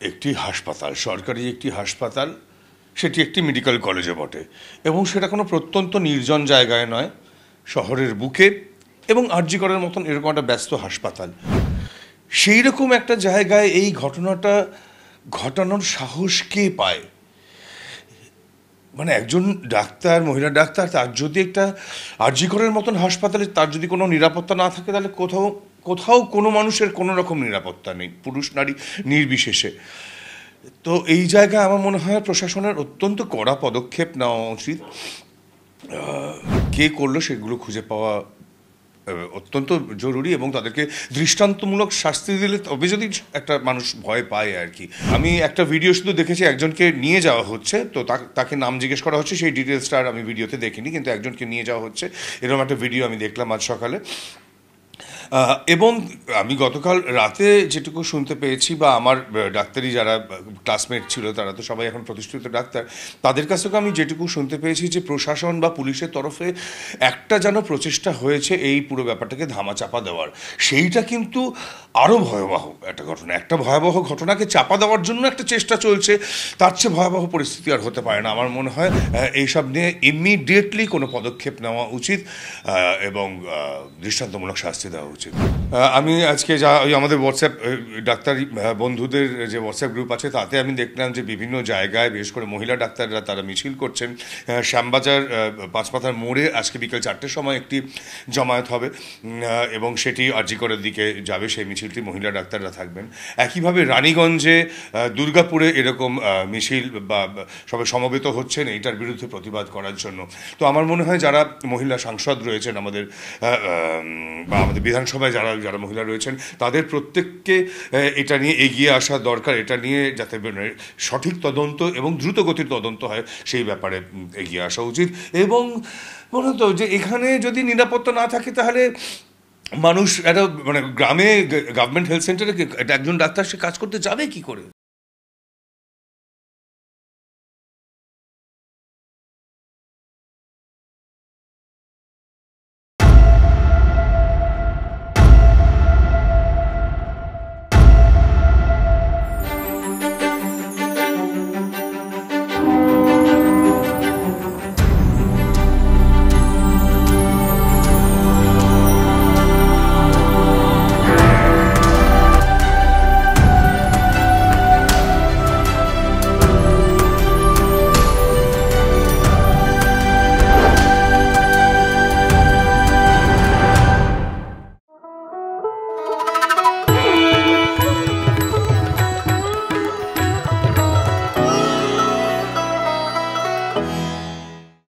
একটি হাসপাতাল, সরকারি একটি হাসপাতাল, সেটি একটি মেডিকেল কলেজে বটে, এবং সেটা কোনো প্রত্যন্ত নির্জন জায়গায় নয়, শহরের বুকে, এবং আরজি করের মতন এরকম একটা ব্যস্ত হাসপাতাল। সেই রকম একটা জায়গায় এই ঘটনাটা ঘটানোর সাহস কে পায়? মানে একজন ডাক্তার, মহিলা ডাক্তার, তার যদি একটা আরজি করের মতন হাসপাতালে তার যদি কোনো নিরাপত্তা না থাকে, তাহলে কোথাও কোথাও কোনো মানুষের কোনো রকম নিরাপত্তা নেই, পুরুষ নারী নির্বিশেষে। তো এই জায়গায় আমার মনে হয় প্রশাসনের অত্যন্ত কড়া পদক্ষেপ নেওয়া উচিত। কে করলো সেগুলো খুঁজে পাওয়া অত্যন্ত জরুরি, এবং তাদেরকে দৃষ্টান্তমূলক শাস্তি দিলে তবে যদি একটা মানুষ ভয় পায় আর কি। আমি একটা ভিডিও শুধু দেখেছি, একজনকে নিয়ে যাওয়া হচ্ছে, তো তাকে নাম জিজ্ঞেস করা হচ্ছে, সেই ডিটেলসটা আর আমি ভিডিওতে দেখিনি, কিন্তু একজনকে নিয়ে যাওয়া হচ্ছে এরকম একটা ভিডিও আমি দেখলাম আজ সকালে। এবং আমি গতকাল রাতে যেটুকু শুনতে পেয়েছি, বা আমার ডাক্তারি যারা ক্লাসমেট ছিল তারা তো সবাই এখন প্রতিষ্ঠিত ডাক্তার, তাদের কাছ থেকে আমি যেটুকু শুনতে পেয়েছি যে প্রশাসন বা পুলিশের তরফে একটা যেন প্রচেষ্টা হয়েছে এই পুরো ব্যাপারটাকে ধামাচাপা দেওয়ার। সেইটা কিন্তু আরও ভয়াবহ একটা ঘটনা, একটা ভয়াবহ ঘটনাকে চাপা দেওয়ার জন্য একটা চেষ্টা চলছে, তার চেয়ে ভয়াবহ পরিস্থিতি আর হতে পারে না। আমার মনে হয় এইসব নিয়ে ইমিডিয়েটলি কোনো পদক্ষেপ নেওয়া উচিত এবং দৃষ্টান্তমূলক শাস্তি দেওয়া উচিত। আমি আজকে ওই আমাদের হোয়াটসঅ্যাপ ডাক্তারি বন্ধুদের যে হোয়াটসঅ্যাপ গ্রুপ আছে, তাতে আমি দেখলাম যে বিভিন্ন জায়গায় বিশেষ করে মহিলা ডাক্তাররা তারা মিছিল করছেন। শ্যামবাজার পাঁচমাথার মোড়ে আজকে বিকেল 4টের সময় একটি জমায়েত হবে, এবং সেটি আরজি করের দিকে যাবে, সেই মিছিলটি মহিলা ডাক্তাররা থাকবেন। একইভাবে রানীগঞ্জে, দুর্গাপুরে এরকম মিছিল বা সবাই সমবেত হচ্ছেন এইটার বিরুদ্ধে প্রতিবাদ করার জন্য। তো আমার মনে হয় যারা মহিলা সাংসদ রয়েছেন আমাদের, বা আমাদের বিধানসভায় যারা যারা মহিলা রয়েছেন, তাদের প্রত্যেককে এটা নিয়ে এগিয়ে আসা দরকার, এটা নিয়ে যাতে সঠিক তদন্ত এবং দ্রুত গতির তদন্ত হয় সেই ব্যাপারে এগিয়ে আসা উচিত। এবং মনে হতো যে এখানে যদি নিরাপত্তা না থাকে, তাহলে মানুষ একটা মানে গ্রামে গভর্নমেন্ট হেলথ সেন্টারে একজন ডাক্তার সে কাজ করতে যাবে কি করে?